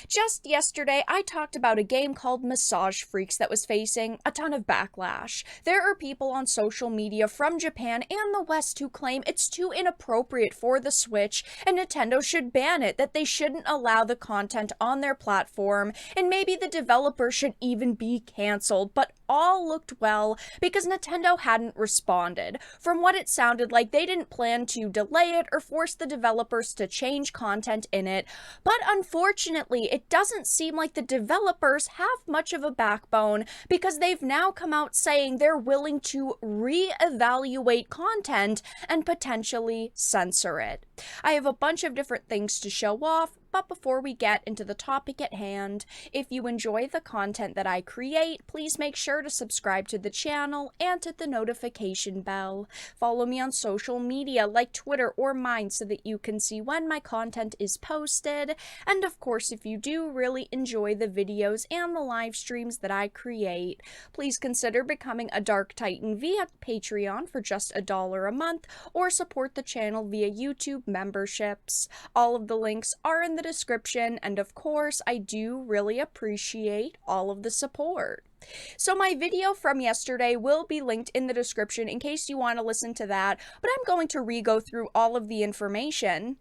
Just yesterday, I talked about a game called Massage Freaks that was facing a ton of backlash. There are people on social media from Japan and the West who claim it's too inappropriate for the Switch and Nintendo should ban it, that they shouldn't allow the content on their platform, and maybe the developer should even be cancelled, but all looked well because Nintendo hadn't responded. From what it sounded like, they didn't plan to delay it or force the developers to change content in it, but unfortunately, it doesn't seem like the developers have much of a backbone because they've now come out saying they're willing to re-evaluate content and potentially censor it. I have a bunch of different things to show off, but before we get into the topic at hand, if you enjoy the content that I create, please make sure to subscribe to the channel and hit the notification bell. Follow me on social media like Twitter or mine so that you can see when my content is posted. And of course, if you do really enjoy the videos and the live streams that I create, please consider becoming a Dark Titan via Patreon for just $1 a month, or support the channel via YouTube memberships. All of the links are in the description, and of course, I do really appreciate all of the support. So my video from yesterday will be linked in the description in case you want to listen to that, but I'm going to re-go through all of the information.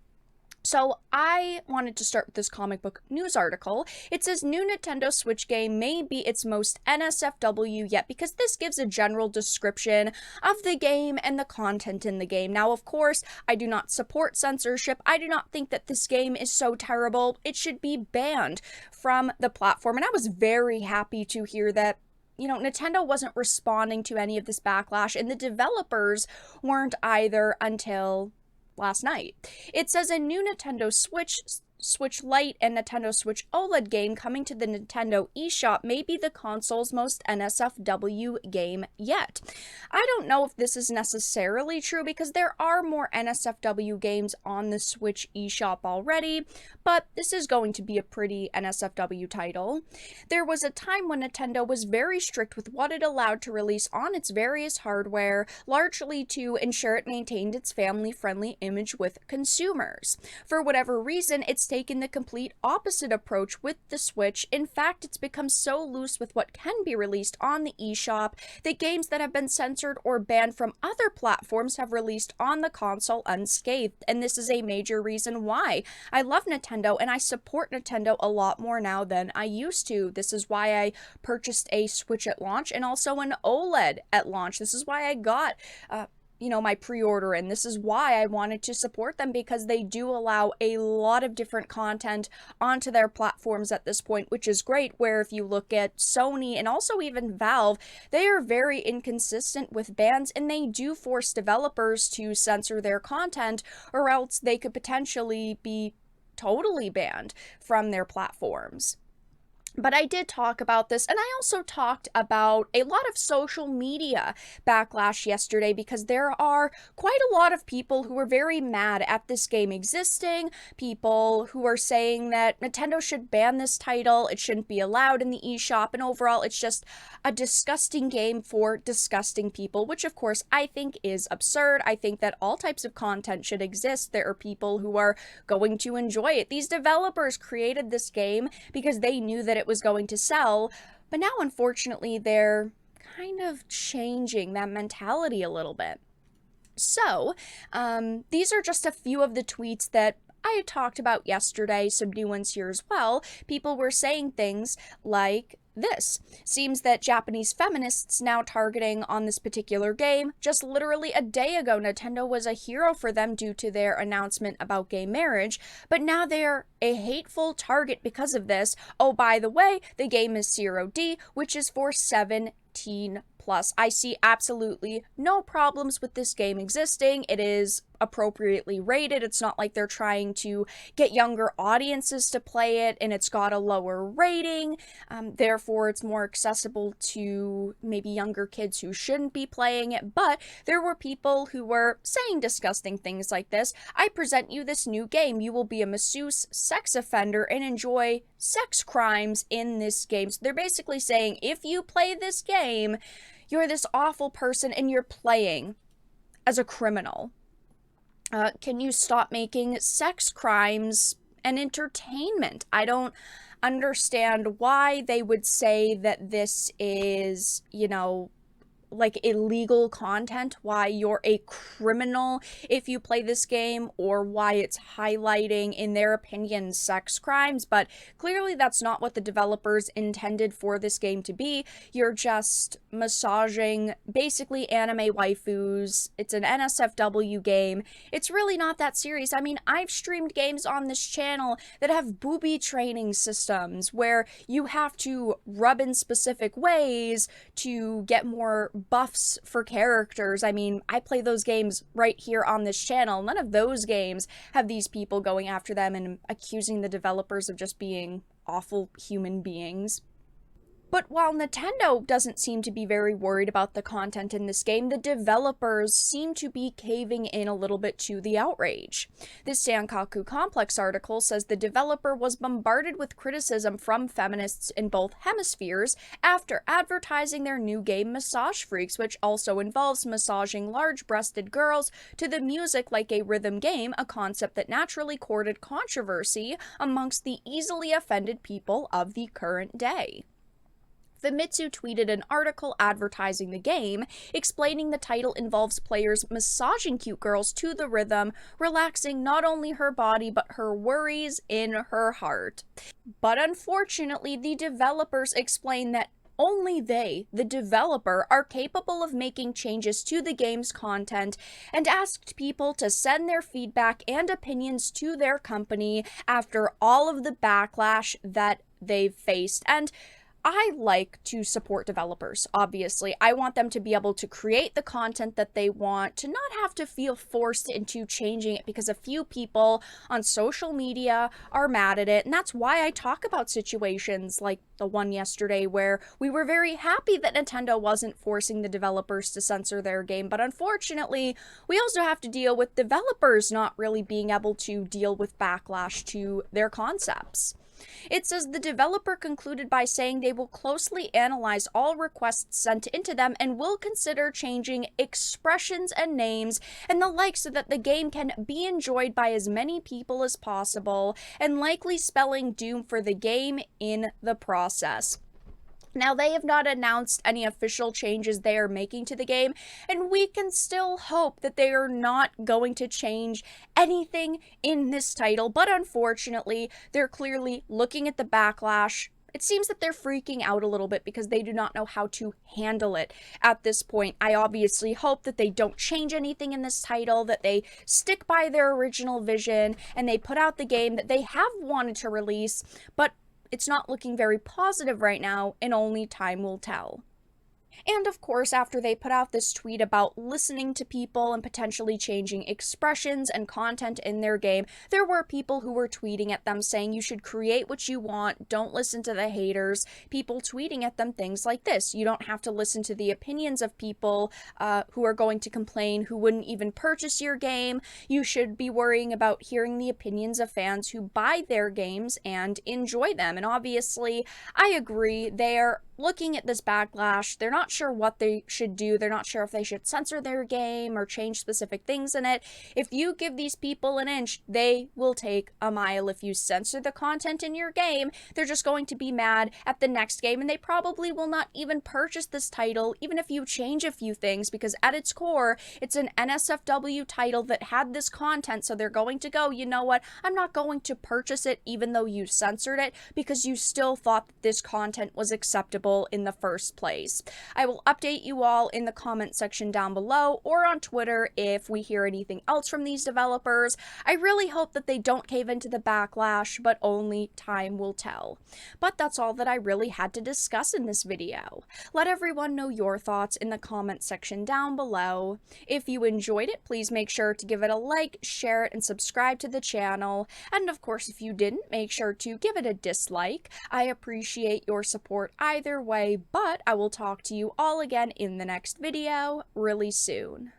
So I wanted to start with this comic book news article. It says new Nintendo Switch game may be its most NSFW yet, because this gives a general description of the game and the content in the game. Now, of course, I do not support censorship. I do not think that this game is so terrible it should be banned from the platform. And I was very happy to hear that Nintendo wasn't responding to any of this backlash, and the developers weren't either until last night. It says a new Nintendo Switch Lite and Nintendo Switch OLED game coming to the Nintendo eShop may be the console's most NSFW game yet. I don't know if this is necessarily true because there are more NSFW games on the Switch eShop already, but this is going to be a pretty NSFW title. There was a time when Nintendo was very strict with what it allowed to release on its various hardware, largely to ensure it maintained its family-friendly image with consumers. For whatever reason, it's taken the complete opposite approach with the Switch. In fact, it's become so loose with what can be released on the eShop that games that have been censored or banned from other platforms have released on the console unscathed, and this is a major reason why I love Nintendo and I support Nintendo a lot more now than I used to. This is why I purchased a Switch at launch and also an OLED at launch. This is why I got my pre-order, and this is why I wanted to support them, because they do allow a lot of different content onto their platforms at this point, which is great, where if you look at Sony and also even Valve, they are very inconsistent with bans, and they do force developers to censor their content, or else they could potentially be totally banned from their platforms. But I did talk about this, and I also talked about a lot of social media backlash yesterday, because there are quite a lot of people who are very mad at this game existing, people who are saying that Nintendo should ban this title, it shouldn't be allowed in the eShop, and overall it's just a disgusting game for disgusting people, which of course I think is absurd. I think that all types of content should exist. There are people who are going to enjoy it. These developers created this game because they knew that it was going to sell, but now unfortunately they're kind of changing that mentality a little bit. So these are just a few of the tweets that I had talked about yesterday, some new ones here as well. People were saying things like this. Seems that Japanese feminists now targeting on this particular game. Just literally a day ago, Nintendo was a hero for them due to their announcement about gay marriage, but now they're a hateful target because of this. Oh, by the way, the game is CROD, which is for 17 plus. I see absolutely no problems with this game existing. It is appropriately rated. It's not like they're trying to get younger audiences to play it, and it's got a lower rating. Therefore, it's more accessible to maybe younger kids who shouldn't be playing it. But there were people who were saying disgusting things like this. I present you this new game. You will be a masseuse sex offender and enjoy sex crimes in this game. So they're basically saying, if you play this game, you're this awful person and you're playing as a criminal. Can you stop making sex crimes and entertainment. I don't understand why they would say that this is, like illegal content, why you're a criminal if you play this game, or why it's highlighting, in their opinion, sex crimes. But clearly that's not what the developers intended for this game to be. You're just massaging basically anime waifus. It's an NSFW game. It's really not that serious. I mean, I've streamed games on this channel that have booby training systems where you have to rub in specific ways to get more buffs for characters. I mean, I play those games right here on this channel. None of those games have these people going after them and accusing the developers of just being awful human beings. But while Nintendo doesn't seem to be very worried about the content in this game, the developers seem to be caving in a little bit to the outrage. This Sankaku Complex article says the developer was bombarded with criticism from feminists in both hemispheres after advertising their new game Massage Freaks, which also involves massaging large-breasted girls to the music like a rhythm game, a concept that naturally courted controversy amongst the easily offended people of the current day. Famitsu tweeted an article advertising the game, explaining the title involves players massaging cute girls to the rhythm, relaxing not only her body but her worries in her heart. But unfortunately, the developers explained that only they, the developer, are capable of making changes to the game's content, and asked people to send their feedback and opinions to their company after all of the backlash that they've faced. And I like to support developers, obviously. I want them to be able to create the content that they want, to not have to feel forced into changing it because a few people on social media are mad at it. And that's why I talk about situations like the one yesterday where we were very happy that Nintendo wasn't forcing the developers to censor their game. But unfortunately, we also have to deal with developers not really being able to deal with backlash to their concepts. It says the developer concluded by saying they will closely analyze all requests sent into them and will consider changing expressions and names and the like so that the game can be enjoyed by as many people as possible, and likely spelling doom for the game in the process. Now, they have not announced any official changes they are making to the game, and we can still hope that they are not going to change anything in this title, but unfortunately, they're clearly looking at the backlash. It seems that they're freaking out a little bit because they do not know how to handle it at this point. I obviously hope that they don't change anything in this title, that they stick by their original vision, and they put out the game that they have wanted to release, but it's not looking very positive right now, and only time will tell. And of course, after they put out this tweet about listening to people and potentially changing expressions and content in their game, there were people who were tweeting at them saying you should create what you want, don't listen to the haters. People tweeting at them things like this: you don't have to listen to the opinions of people who are going to complain, who wouldn't even purchase your game. You should be worrying about hearing the opinions of fans who buy their games and enjoy them. And obviously, I agree, they're looking at this backlash. They're not sure what they should do. They're not sure if they should censor their game or change specific things in it. If you give these people an inch, they will take a mile. If you censor the content in your game, they're just going to be mad at the next game, and they probably will not even purchase this title, even if you change a few things, because at its core, it's an NSFW title that had this content, so they're going to go, you know what, I'm not going to purchase it even though you censored it, because you still thought that this content was acceptable in the first place. I will update you all in the comment section down below or on Twitter if we hear anything else from these developers. I really hope that they don't cave into the backlash, but only time will tell. But that's all that I really had to discuss in this video. Let everyone know your thoughts in the comment section down below. If you enjoyed it, please make sure to give it a like, share it, and subscribe to the channel. And of course, if you didn't, make sure to give it a dislike. I appreciate your support either way, but I will talk to you all again in the next video really soon.